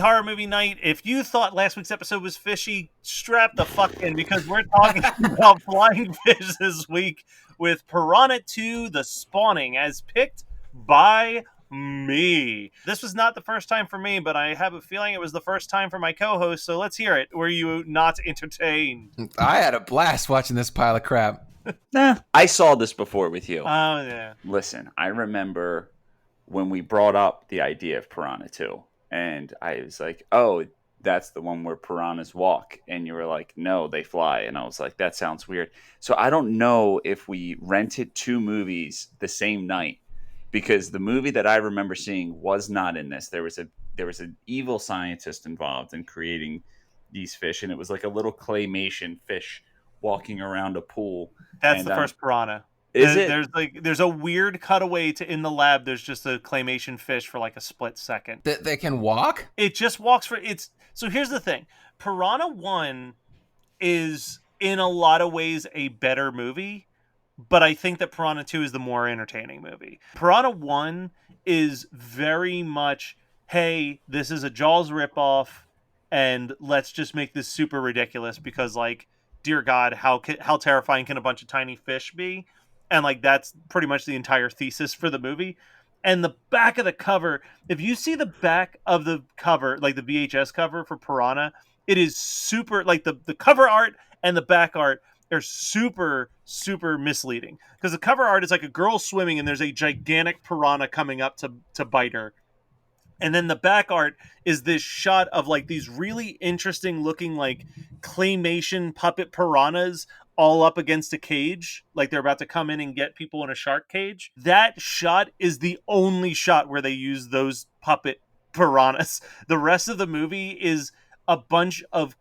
horror movie night. If you thought last week's episode was fishy, strap the fuck in because we're talking about flying fish this week with Piranha 2: The Spawning as picked by me. This was not the first time for me, but I have a feeling it was the first time for my co-host, so let's hear it. Were you not entertained? I had a blast watching this pile of crap. I saw this before with you. Oh, yeah. Listen, I remember when we brought up the idea of Piranha 2, and I was like, oh, that's the one where piranhas walk. And you were like, no, they fly. And I was like, that sounds weird. So I don't know if we rented two movies the same night, because the movie that I remember seeing was not in this. There was an evil scientist involved in creating these fish, and it was like a little claymation fish walking around a pool. That's the first piranha. Is it? There's a weird cutaway to in the lab. There's just a claymation fish for like a split second. They can walk? It just walks for it's. So here's the thing: Piranha 1 is in a lot of ways a better movie, but I think that Piranha 2 is the more entertaining movie. Piranha 1 is very much, hey, this is a Jaws ripoff, and let's just make this super ridiculous because, like, dear God, how terrifying can a bunch of tiny fish be? And, like, that's pretty much the entire thesis for the movie. And the back of the cover, if you see the back of the cover, like the VHS cover for Piranha, it is super, like, the cover art and the back art are super, super misleading. Because the cover art is like a girl swimming and there's a gigantic piranha coming up to bite her. And then the back art is this shot of like these really interesting looking like claymation puppet piranhas all up against a cage. Like they're about to come in and get people in a shark cage. That shot is the only shot where they use those puppet piranhas. The rest of the movie is a bunch of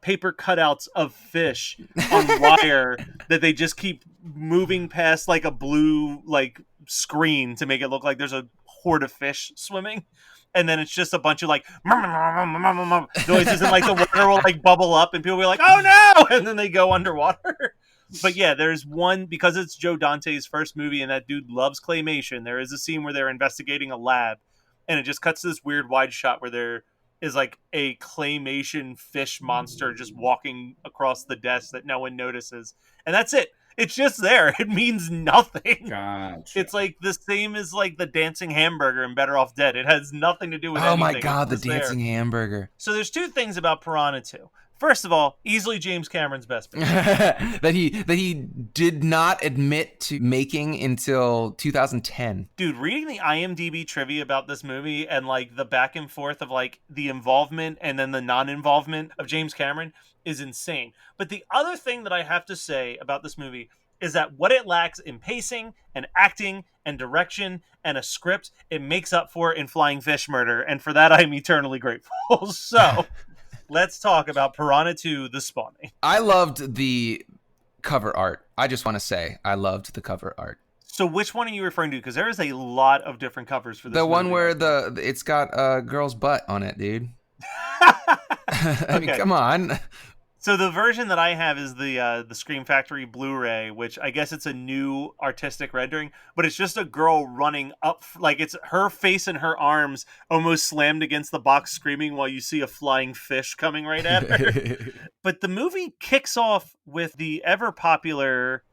paper cutouts of fish on wire that they just keep moving past like a blue like screen to make it look like there's a horde of fish swimming. And then it's just a bunch of like noises and like the water will like bubble up and people will be like, oh no! And then they go underwater. But yeah, there's one, because it's Joe Dante's first movie and that dude loves claymation. There is a scene where they're investigating a lab and it just cuts to this weird wide shot where there is like a claymation fish monster just walking across the desk that no one notices. And that's it. It's just there. It means nothing. Gotcha. It's like the same as like the dancing hamburger in Better Off Dead. It has nothing to do with anything. Oh my God, the dancing hamburger. So there's two things about Piranha 2. First of all, easily James Cameron's best picture. that he did not admit to making until 2010. Dude, reading the IMDb trivia about this movie and like the back and forth of like the involvement and then the non-involvement of James Cameron is insane. But the other thing that I have to say about this movie is that what it lacks in pacing and acting and direction and a script, it makes up for in Flying Fish Murder. And for that, I'm eternally grateful. So let's talk about Piranha 2: The Spawning. I loved the cover art. I just want to say I loved the cover art. So which one are you referring to? Because there is a lot of different covers for this movie. The one where it's got a girl's butt on it, dude. I mean, come on. So the version that I have is the Scream Factory Blu-ray, which I guess it's a new artistic rendering, but it's just a girl running up, like it's her face and her arms almost slammed against the box screaming while you see a flying fish coming right at her. But the movie kicks off with the ever popular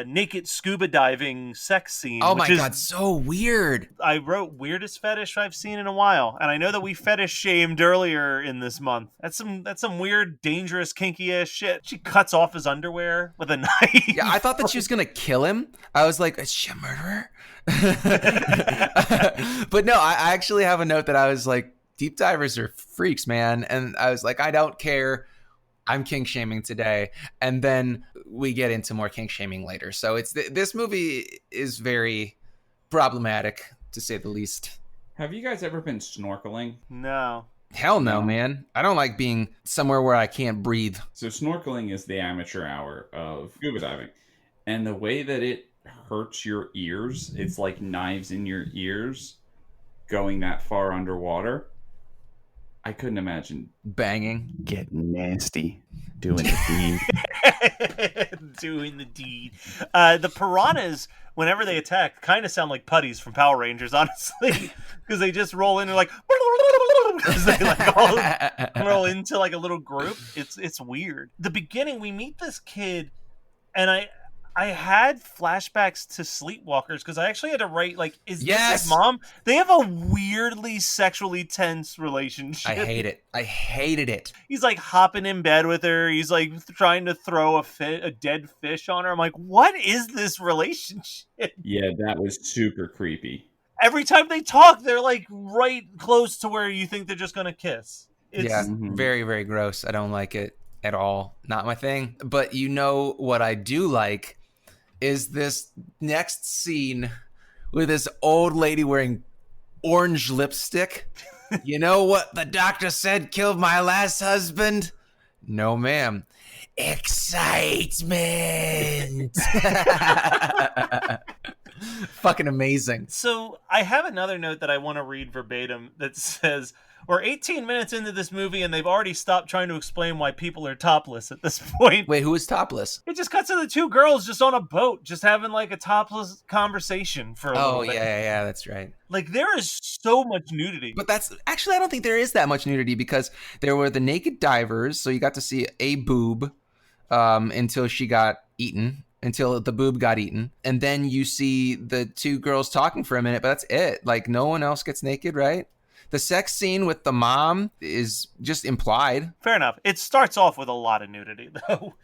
naked scuba diving sex scene. Oh my God, so weird. I wrote weirdest fetish I've seen in a while, and I know that we fetish shamed earlier in this month. That's some weird, dangerous, kinky ass shit. She cuts off his underwear with a knife. Yeah, I thought that she was gonna kill him. I was like, is she a murderer? But no, I actually have a note that I was like, deep divers are freaks, man. And I was like, I don't care. I'm kink shaming today, and then we get into more kink shaming later. So it's this movie is very problematic, to say the least. Have you guys ever been snorkeling? No. Hell no, man. I don't like being somewhere where I can't breathe. So snorkeling is the amateur hour of scuba diving, and the way that it hurts your ears, it's like knives in your ears going that far underwater. I couldn't imagine. Banging. Getting nasty. Doing the deed. Doing the deed. The piranhas, whenever they attack, kind of sound like putties from Power Rangers, honestly, because they just roll in and like, because they like all roll into like a little group. It's weird. The beginning, we meet this kid, and I had flashbacks to Sleepwalkers because I actually had to write like, is this his mom? They have a weirdly sexually tense relationship. I hate it. I hated it. He's like hopping in bed with her. He's like trying to throw a dead fish on her. I'm like, what is this relationship? Yeah, that was super creepy. Every time they talk, they're like right close to where you think they're just gonna kiss. It's very, very gross. I don't like it at all. Not my thing. But you know what I do like is this next scene with this old lady wearing orange lipstick. You know what the doctor said killed my last husband? No, ma'am. Excitement. Fucking amazing. So I have another note that I want to read verbatim that says, we're 18 minutes into this movie and they've already stopped trying to explain why people are topless at this point. Wait, who is topless? It just cuts to the two girls just on a boat, just having like a topless conversation for a little bit. Yeah, that's right. Like there is so much nudity. But that's actually, I don't think there is that much nudity because there were the naked divers, so you got to see a boob until she got eaten. Until the boob got eaten. And then you see the two girls talking for a minute, but that's it. Like, no one else gets naked, right? The sex scene with the mom is just implied. Fair enough. It starts off with a lot of nudity, though.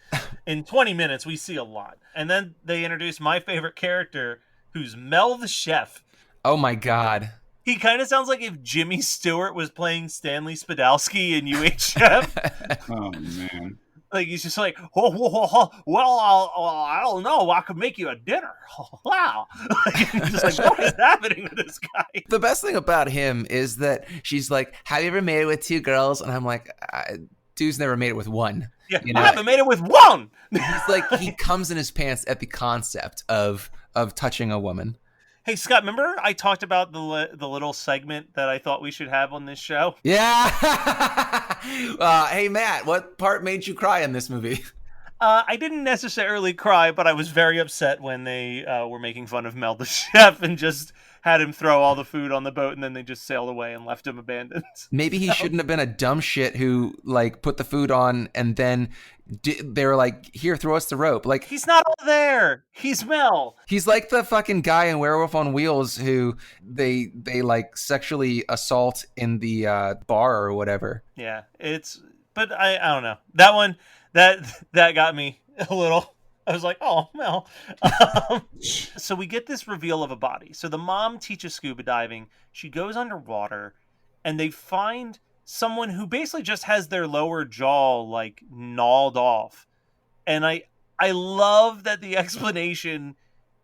In 20 minutes, we see a lot. And then they introduce my favorite character, who's Mel the chef. Oh, my God. He kind of sounds like if Jimmy Stewart was playing Stanley Spadowski in UHF. Oh, man. Like, he's just like, well, I don't know. I could make you a dinner. Wow. Just like, what is happening with this guy? The best thing about him is that she's like, have you ever made it with two girls? And I'm like, dude's never made it with one. Yeah, you know? I haven't made it with one. He's like, he comes in his pants at the concept of touching a woman. Hey, Scott, remember I talked about the little segment that I thought we should have on this show? Yeah. Hey, Matt, what part made you cry in this movie? I didn't necessarily cry, but I was very upset when they were making fun of Mel the chef and just had him throw all the food on the boat, and then they just sailed away and left him abandoned. Maybe he shouldn't have been a dumb shit who like put the food on and then they were like, here, throw us the rope. Like, he's not all there. He's Mel. He's like the fucking guy in Werewolf on Wheels who they like sexually assault in the bar or whatever. Yeah, but I don't know. That one, that got me a little. I was like, oh, Mel. So we get this reveal of a body. So the mom teaches scuba diving. She goes underwater, and they find someone who basically just has their lower jaw, like, gnawed off. And I love that the explanation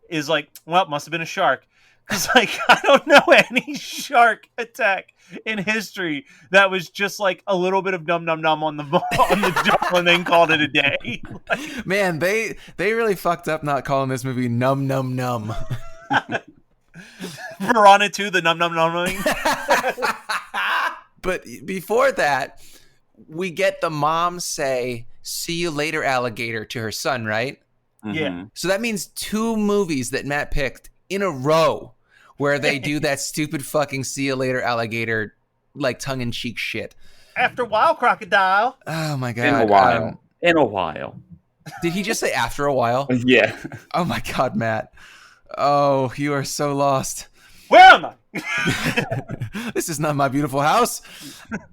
is like, well, it must have been a shark. Because, like, I don't know any shark attack in history that was just like a little bit of num on the jaw and then called it a day. Man, they really fucked up not calling this movie Num. Piranha II, the num. But before that, we get the mom say, "See you later, alligator," to her son, right? Mm-hmm. Yeah. So that means 2 movies that Matt picked in a row where they do that stupid fucking "see you later, alligator" like tongue-in-cheek shit. After a while, crocodile. Oh my God. In a while. Did he just say after a while? Yeah. Oh my God, Matt. Oh, you are so lost. Where am I? This is not my beautiful house.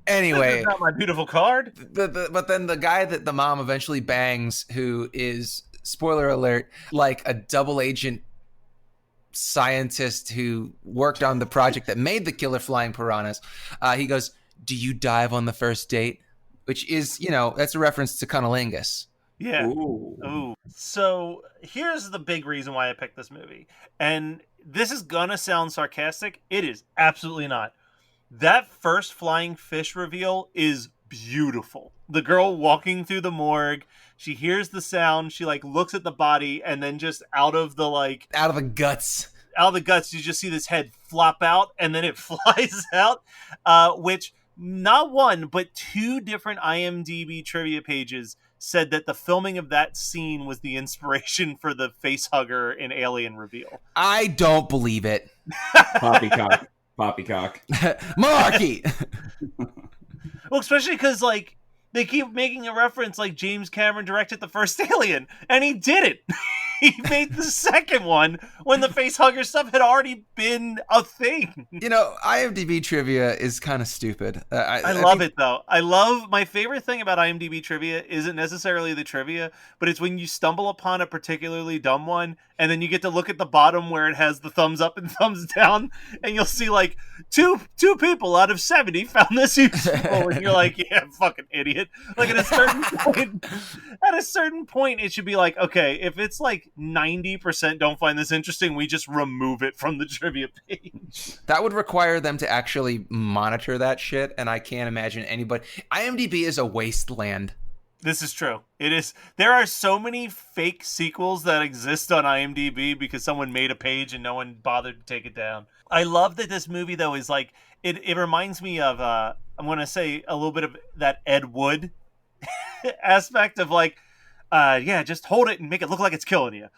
Anyway. This is not my beautiful card. But then the guy that the mom eventually bangs, who is, spoiler alert, like a double agent scientist who worked on the project that made the killer flying piranhas, he goes, "Do you dive on the first date?" Which is, that's a reference to cunnilingus. Yeah. Ooh. So here's the big reason why I picked this movie. And this is gonna sound sarcastic. It is absolutely not. That first flying fish reveal is beautiful. The girl walking through the morgue, she hears the sound, she like looks at the body, and then just out of the guts, you just see this head flop out, and then it flies out, which not one, but two different IMDb trivia pages said that the filming of that scene was the inspiration for the face hugger in Alien reveal. I don't believe it. Poppycock. Poppycock. Malarkey. Well, especially because, like, they keep making a reference like James Cameron directed the first Alien, and he didn't. He made the second one when the face hugger stuff had already been a thing. You know, IMDb trivia is kind of stupid. I love it, though. My favorite thing about IMDb trivia isn't necessarily the trivia, but it's when you stumble upon a particularly dumb one, and then you get to look at the bottom where it has the thumbs up and thumbs down, and you'll see, like, two people out of 70 found this useful, and you're like, yeah, fucking idiot. Like, at a certain point, it should be like, okay, if it's like 90% don't find this interesting, we just remove it from the trivia page. That would require them to actually monitor that shit, and I can't imagine anybody. IMDb is a wasteland. This is true. It is. There are so many fake sequels that exist on IMDb because someone made a page and no one bothered to take it down. I love that this movie, though, is like, it reminds me of, I'm going to say a little bit of that Ed Wood aspect of like, yeah, just hold it and make it look like it's killing you.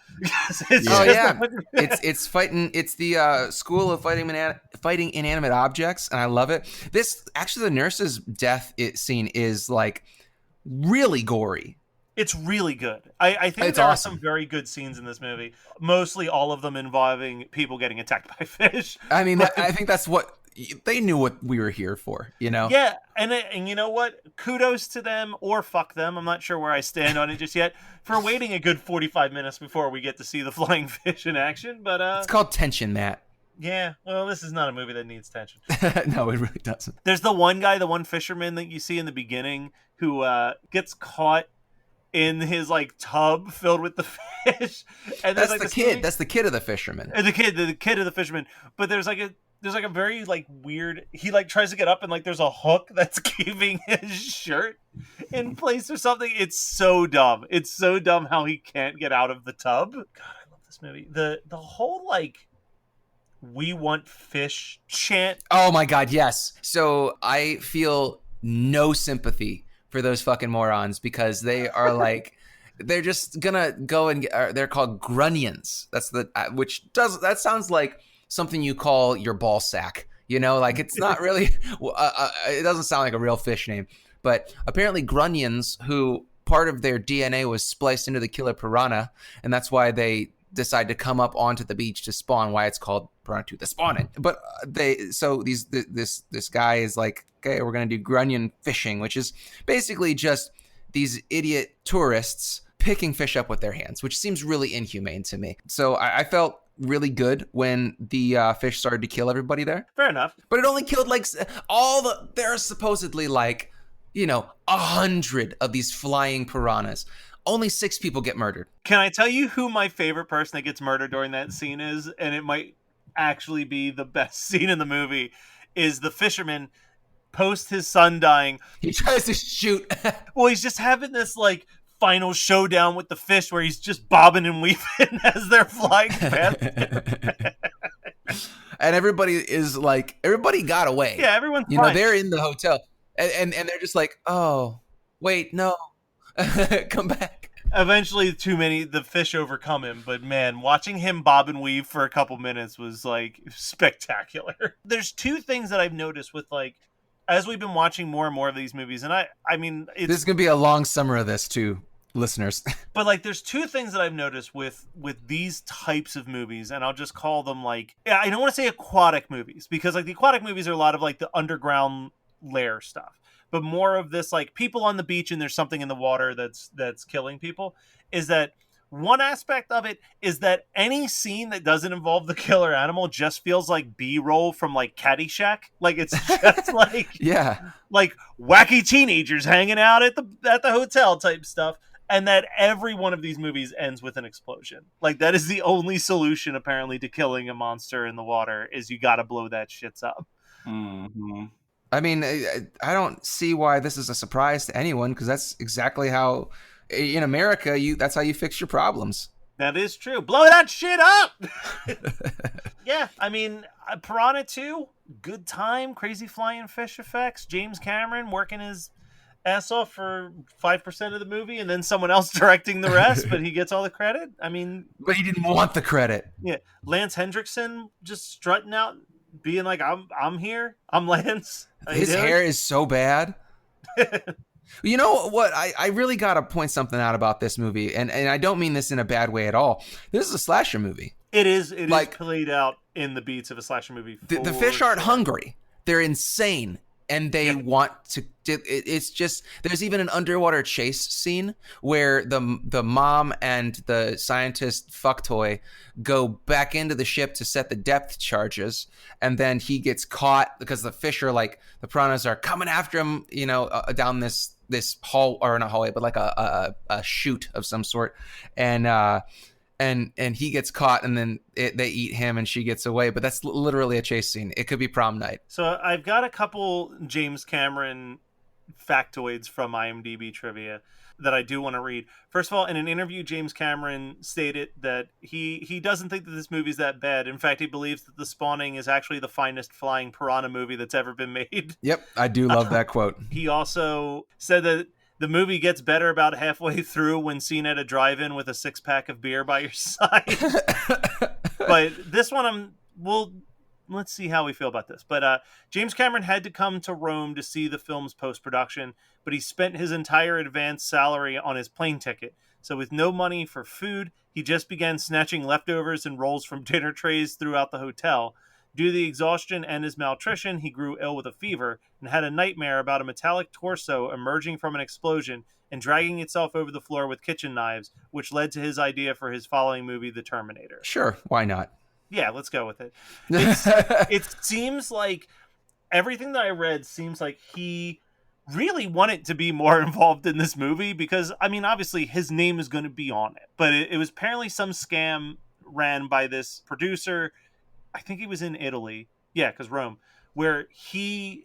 It's fighting. It's the school of fighting inanimate objects, and I love it. This actually, the nurse's death scene is like really gory. It's really good. I think it's there awesome. are some very good scenes in this movie. Mostly all of them involving people getting attacked by fish. I mean, I think that's what they knew what we were here for, you know? Yeah, and you know what? Kudos to them, or fuck them. I'm not sure where I stand on it just yet, for waiting a good 45 minutes before we get to see the flying fish in action. But it's called tension, Matt. Yeah, well, this is not a movie that needs tension. No, it really doesn't. There's the one guy, the one fisherman that you see in the beginning who gets caught in his like tub filled with the fish. And that's like the kid. That's the kid of the fisherman. The kid of the fisherman. But there's like a very like weird. He like tries to get up and like there's a hook that's keeping his shirt in place or something. It's so dumb. It's so dumb how he can't get out of the tub. God, I love this movie. The whole like "we want fish" chant. Oh my god, yes. So I feel no sympathy for those fucking morons because they are like, they're just gonna go and they're called grunions. That's that sounds like something you call your ball sack. You know, like it's not really. It doesn't sound like a real fish name, but apparently grunions, who part of their DNA was spliced into the killer piranha, and that's why they decide to come up onto the beach to spawn. Why it's called Piranha II, the spawning. But this guy is like, okay, we're gonna do grunion fishing, which is basically just these idiot tourists picking fish up with their hands, which seems really inhumane to me. So I felt really good when the fish started to kill everybody there. Fair enough. But it only killed like there are supposedly like, 100 of these flying piranhas. Only 6 people get murdered. Can I tell you who my favorite person that gets murdered during that scene is? And it might actually be the best scene in the movie, is the fisherman post his son dying. He tries to shoot. Well, he's just having this like final showdown with the fish where he's just bobbing and weaving as they're flying past him. And everybody got away. Yeah, everyone's fine. They're in the hotel. And they're just like, oh, wait, no. Come back. Eventually, the fish overcome him, but man, watching him bob and weave for a couple minutes was like spectacular. There's 2 things that I've noticed with like, as we've been watching more and more of these movies, and I mean, this is gonna be a long summer of this too, listeners. But like, there's 2 things that I've noticed with these types of movies, and I'll just call them like, I don't want to say aquatic movies, because like the aquatic movies are a lot of like the underground lair stuff. But more of this, like people on the beach and there's something in the water that's killing people, is that one aspect of it is that any scene that doesn't involve the killer animal just feels like B-roll from like Caddyshack. Like it's just like, yeah, like wacky teenagers hanging out at the hotel type stuff. And that every one of these movies ends with an explosion. Like that is the only solution apparently to killing a monster in the water, is you got to blow that shit up. Mm-hmm. I mean, I don't see why this is a surprise to anyone, because that's exactly how, in America, that's how you fix your problems. That is true. Blow that shit up! Yeah, I mean, Piranha 2, good time, crazy flying fish effects. James Cameron working his ass off for 5% of the movie and then someone else directing the rest, but he gets all the credit. I mean, But he didn't want the credit. yeah, Lance Hendrickson just strutting out, being like, I'm here. I'm Lance. How you His doing?" hair is so bad. You know what? I really got to point something out about this movie, and I don't mean this in a bad way at all. This is a slasher movie. It is Like- played out in the beats of a slasher movie. The fish aren't sure. hungry. They're insane. And they want to. It's just there's even an underwater chase scene where the mom and the scientist fuck toy go back into the ship to set the depth charges, and then he gets caught because the fish are like the piranhas are coming after him, down this hall, or not hallway, but like a chute of some sort, and he gets caught, and then they eat him, and she gets away. But that's literally a chase scene. It could be prom night. So I've got a couple James Cameron factoids from IMDb trivia that I do want to read. First of all, in an interview, James Cameron stated that he doesn't think that this movie's that bad. In fact, he believes that The Spawning is actually the finest flying piranha movie that's ever been made. Yep, I do love that quote. He also said that the movie gets better about halfway through when seen at a drive-in with a 6-pack of beer by your side. But this one, let's see how we feel about this. But James Cameron had to come to Rome to see the film's post-production, but he spent his entire advance salary on his plane ticket. So with no money for food, he just began snatching leftovers and rolls from dinner trays throughout the hotel. Due to the exhaustion and his malnutrition, he grew ill with a fever and had a nightmare about a metallic torso emerging from an explosion and dragging itself over the floor with kitchen knives, which led to his idea for his following movie, The Terminator. Sure, why not? Yeah, let's go with it. It seems like everything that I read seems like he really wanted to be more involved in this movie because, I mean, obviously his name is going to be on it, but it was apparently some scam ran by this producer. I think he was in Italy. Yeah, because Rome, where he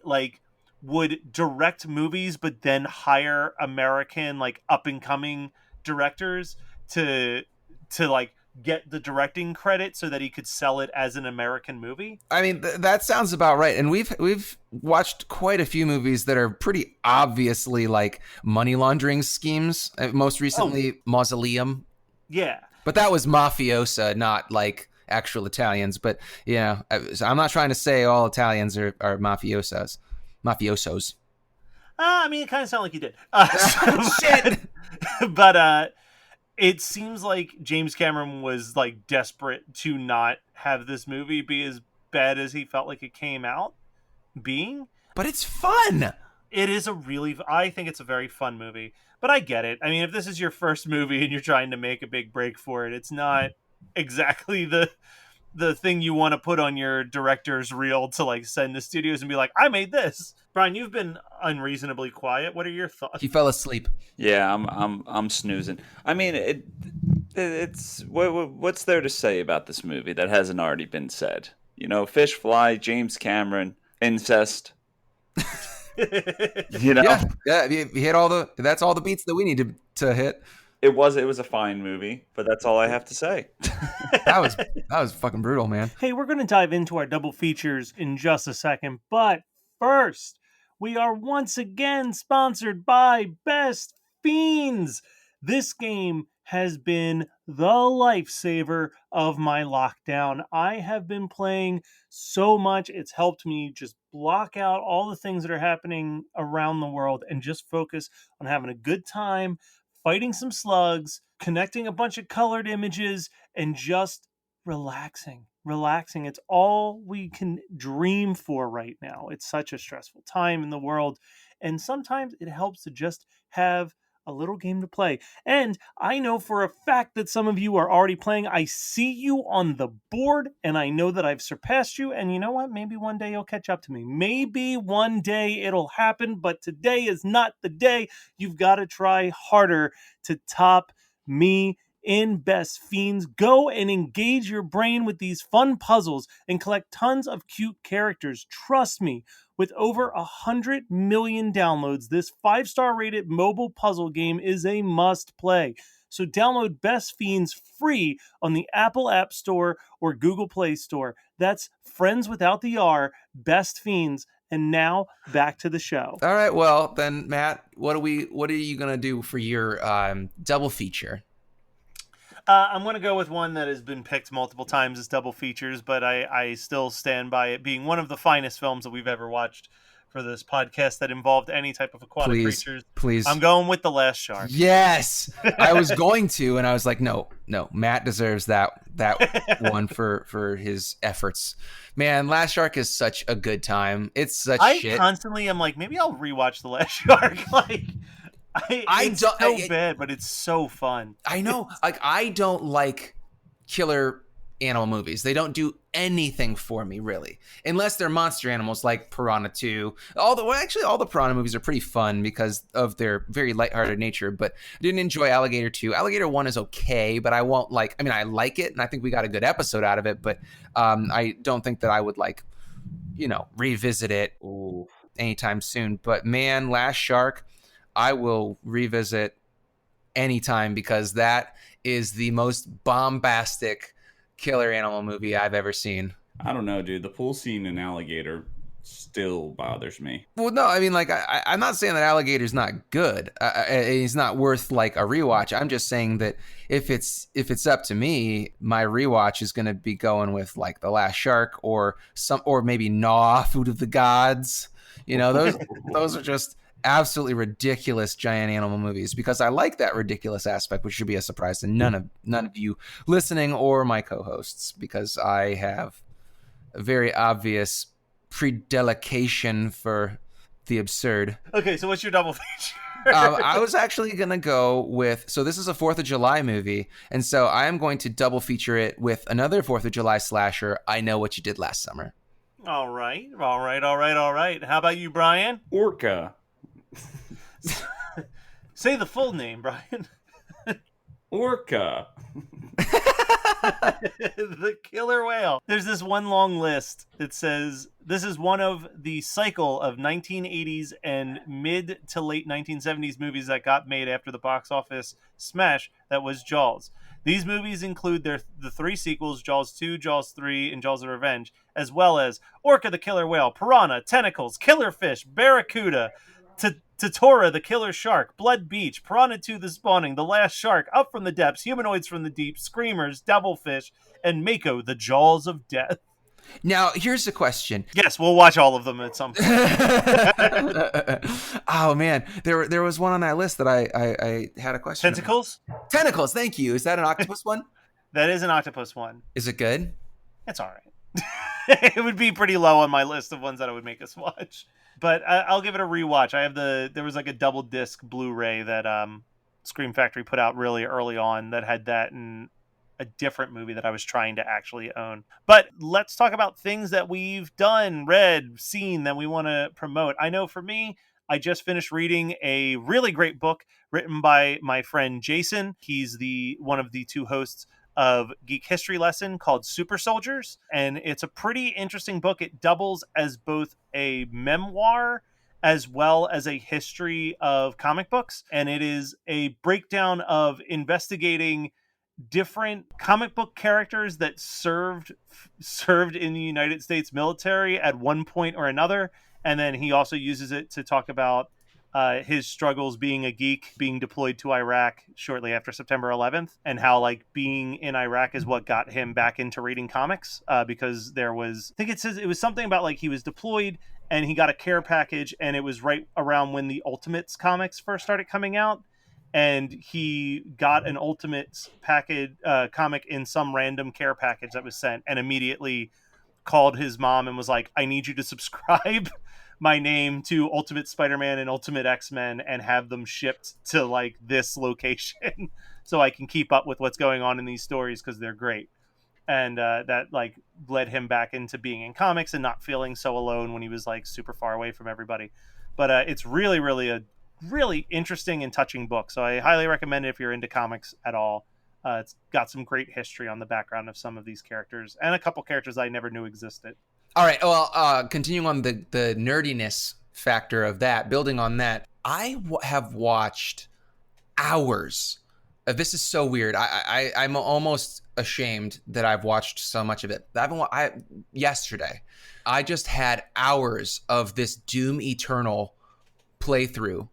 would direct movies, but then hire American up and coming directors to get the directing credit so that he could sell it as an American movie. I mean, that sounds about right. And we've watched quite a few movies that are pretty obviously money laundering schemes. Most recently, Mausoleum. Yeah, but that was mafiosa, not actual Italians. But I'm not trying to say all Italians are mafiosos. I mean, it kind of sounded like he did. Shit. But it seems like James Cameron was desperate to not have this movie be as bad as he felt like it came out being. But it's fun. It is I think it's a very fun movie. But I get it. I mean, if this is your first movie and you're trying to make a big break for it, it's not exactly the thing you want to put on your director's reel to send to studios and be like, I made this. Brian, you've been unreasonably quiet. What are your thoughts? He fell asleep. Yeah, I'm snoozing. I mean, it's what's there to say about this movie that hasn't already been said? Fish fly, James Cameron, incest. Yeah, you hit that's all the beats that we need to hit. It was a fine movie, but that's all I have to say. That was fucking brutal, man. Hey, we're going to dive into our double features in just a second, but first, we are once again sponsored by Best Fiends. This game has been the lifesaver of my lockdown. I have been playing so much. It's helped me just block out all the things that are happening around the world and just focus on having a good time, fighting some slugs, connecting a bunch of colored images, and just relaxing. It's all we can dream for right now. It's such a stressful time in the world, and sometimes it helps to just have a little game to play. And I know for a fact that some of you are already playing. I see you on the board, and I know that I've surpassed you, and you know what? Maybe one day you'll catch up to me. Maybe one day it'll happen, but today is not the day. You've got to try harder to top me in Best Fiends. Go and engage your brain with these fun puzzles and collect tons of cute characters. Trust me, with over 100 million downloads, this 5-star rated mobile puzzle game is a must play. So download Best Fiends free on the Apple App Store or Google Play Store. That's Friends Without the R, Best Fiends. And now back to the show. All right, well then, Matt, what are you gonna do for your double feature? I'm going to go with one that has been picked multiple times as double features, but I still stand by it being one of the finest films that we've ever watched for this podcast that involved any type of aquatic creatures. Please. I'm going with The Last Shark. Yes, I was going to, and I was like, no, Matt deserves that one for his efforts. Man, Last Shark is such a good time. It's such shit. I constantly am like, maybe I'll rewatch The Last Shark. Like, it's so bad, but it's so fun. I know. Like, I don't like killer animal movies. They don't do anything for me, really, unless they're monster animals like Piranha 2. All the Piranha movies are pretty fun because of their very lighthearted nature, but I didn't enjoy Alligator 2. Alligator 1 is okay, but I like it, and I think we got a good episode out of it, but I don't think that I would revisit it anytime soon. But man, Last Shark, I will revisit anytime because that is the most bombastic killer animal movie I've ever seen. I don't know, dude. The pool scene in Alligator still bothers me. Well, no, I mean, like, I'm not saying that Alligator's not good. He's not worth like a rewatch. I'm just saying that if it's up to me, my rewatch is going to be going with like The Last Shark or maybe Gnaw, Food of the Gods. Those are just absolutely ridiculous giant animal movies because I like that ridiculous aspect, which should be a surprise to none of you listening or my co-hosts, because I have a very obvious predelication for the absurd. Okay, so what's your double feature? I was actually going to go with, so this is a 4th of July movie, and so I am going to double feature it with another 4th of July slasher, I Know What You Did Last Summer. All right. How about you, Brian? Orca. Say the full name, Brian. Orca. The killer whale. There's this one long list that says this is one of the cycle of 1980s and mid to late 1970s movies that got made after the box office smash that was Jaws. These movies include the 3 sequels, Jaws 2, Jaws 3, and Jaws of Revenge, as well as Orca the Killer Whale, Piranha, Tentacles, Killer Fish, Barracuda, Tatora the Killer Shark, Blood Beach, Piranha 2 the Spawning, The Last Shark, Up from the Depths, Humanoids from the Deep, Screamers, Devilfish, and Mako, the Jaws of Death. Now, here's the question. Yes, we'll watch all of them at some point. Oh, man. There was one on that list that I had a question Tentacles? about. Tentacles, thank you. Is that an octopus one? That is an octopus one. Is it good? It's all right. It would be pretty low on my list of ones that I would make us watch. But I'll give it a rewatch. There was like a double disc Blu-ray that Scream Factory put out really early on that had that and a different movie that I was trying to actually own. But let's talk about things that we've done, read, seen that we want to promote. I know for me, I just finished reading a really great book written by my friend Jason. He's one of the 2 hosts of Geek History Lesson called Super Soldiers, and it's a pretty interesting book. It doubles as both a memoir as well as a history of comic books, and it is a breakdown of investigating different comic book characters that served in the United States military at one point or another, and then he also uses it to talk about his struggles being a geek, being deployed to Iraq shortly after September 11th, and how like being in Iraq is what got him back into reading comics, because there was, I think it says it was something about like he was deployed and he got a care package, and it was right around when the Ultimates comics first started coming out, and he got an Ultimates package comic in some random care package that was sent, and immediately called his mom and was like, I need you to subscribe my name to Ultimate Spider-Man and Ultimate X-Men and have them shipped to like this location so I can keep up with what's going on in these stories because they're great. And that like led him back into being in comics and not feeling so alone when he was like super far away from everybody. But it's really, really a really interesting and touching book. So I highly recommend it if you're into comics at all. It's got some great history on the background of some of these characters and a couple characters I never knew existed. All right. Well, continuing on the nerdiness factor of that, building on that, I have watched hours This is so weird. I'm almost ashamed that I've watched so much of it. Yesterday, I just had hours of this Doom Eternal playthrough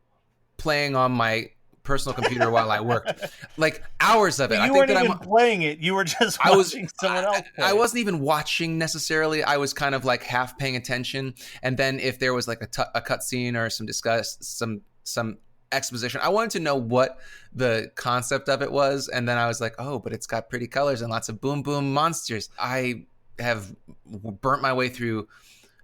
playing on my personal computer while I worked. Like hours of it. You weren't even playing it. You were just watching someone else play. I wasn't even watching necessarily. I was kind of like half paying attention. And then if there was like a cutscene or some exposition, I wanted to know what the concept of it was. And then I was like, oh, but it's got pretty colors and lots of boom boom monsters. I have burnt my way through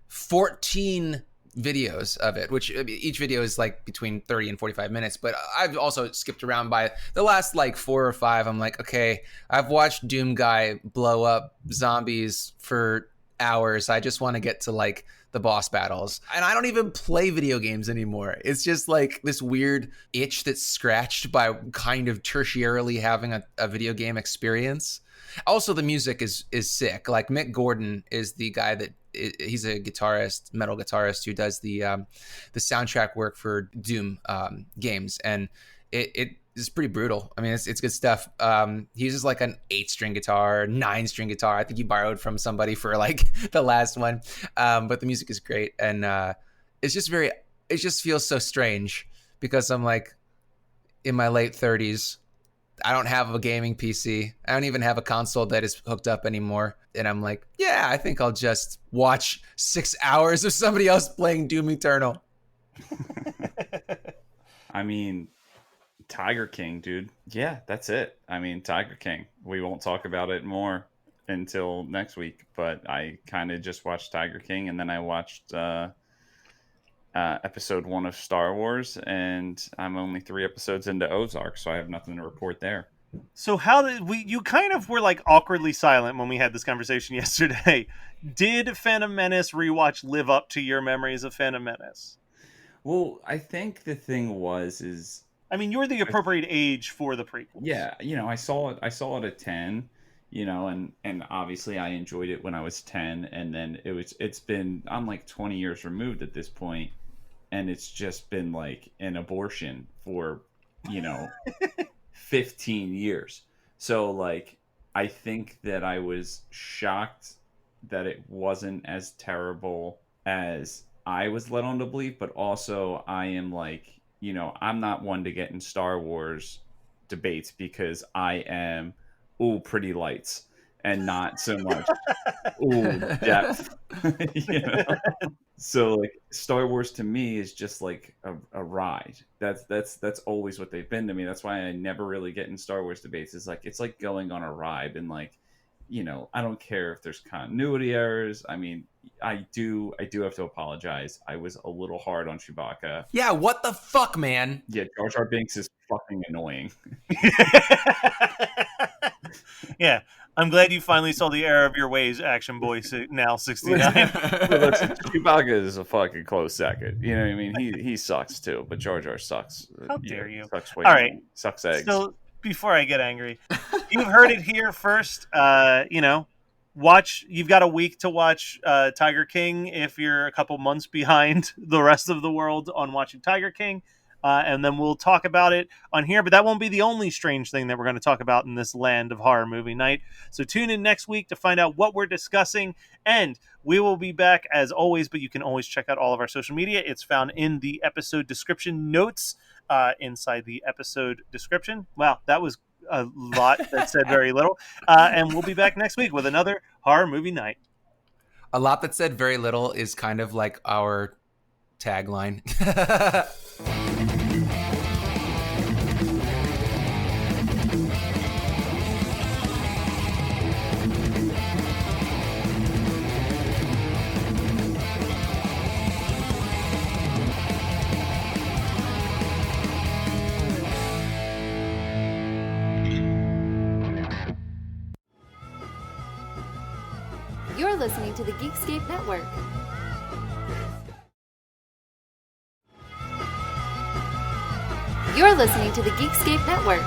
14 videos of it, which each video is like between 30 and 45 minutes, but I've also skipped around by the last like 4 or 5. I'm like, okay, I've watched Doom Guy blow up zombies for hours. I just want to get to like the boss battles, and I don't even play video games anymore. It's just like this weird itch that's scratched by kind of tertiarily having a video game experience. Also, the music is sick. Like Mick Gordon is the guy that he's a guitarist, metal guitarist who does the soundtrack work for Doom games, and it is pretty brutal. I mean, it's good stuff. He uses like an 8-string guitar, 9-string guitar. I think he borrowed from somebody for like the last one, but the music is great, and it just feels so strange because I'm like in my late 30s. I don't have a gaming PC. I don't even have a console that is hooked up anymore. And I'm like, yeah, I think I'll just watch 6 hours of somebody else playing Doom Eternal. I mean, Tiger King, dude. Yeah, that's it. I mean, Tiger King. We won't talk about it more until next week. But I kind of just watched Tiger King, and then I watched episode 1 of Star Wars, and I'm only 3 episodes into Ozark, so I have nothing to report there. So how did you kind of were like awkwardly silent when we had this conversation yesterday. Did Phantom Menace rewatch live up to your memories of Phantom Menace? Well, I think the thing is I mean, you're the appropriate age for the prequels. Yeah, I saw it at 10, and obviously I enjoyed it when I was 10, and then I'm like 20 years removed at this point, and it's just been like an abortion for 15 years. So like I think that I was shocked that it wasn't as terrible as I was led on to believe, but also I am like, I'm not one to get in Star Wars debates because I am pretty lights and not so much depth. So like Star Wars to me is just like a ride. That's always what they've been to me. That's why I never really get in Star Wars debates. It's like going on a ride, and like, I don't care if there's continuity errors. I mean, I do have to apologize. I was a little hard on Chewbacca. Yeah, what the fuck, man? Yeah, Jar Jar Binks is fucking annoying. Yeah, I'm glad you finally saw the error of your ways, Action Boy. Now 69. Listen, Chewbacca is a fucking close second. You know what I mean? He sucks too, but Jar Jar sucks. How dare you? Sucks way All right, more. Sucks eggs. So before I get angry, you've heard it here first. You've got a week to watch Tiger King if you're a couple months behind the rest of the world on watching Tiger King. And then we'll talk about it on here. But that won't be the only strange thing that we're going to talk about in this land of horror movie night. So tune in next week to find out what we're discussing. And we will be back as always, but you can always check out all of our social media. It's found in the episode description notes inside the episode description. Wow, that was a lot that said very little. And we'll be back next week with another horror movie night. A lot that said very little is kind of like our tagline. You're listening to the Geekscape Network. You're listening to the Geekscape Network.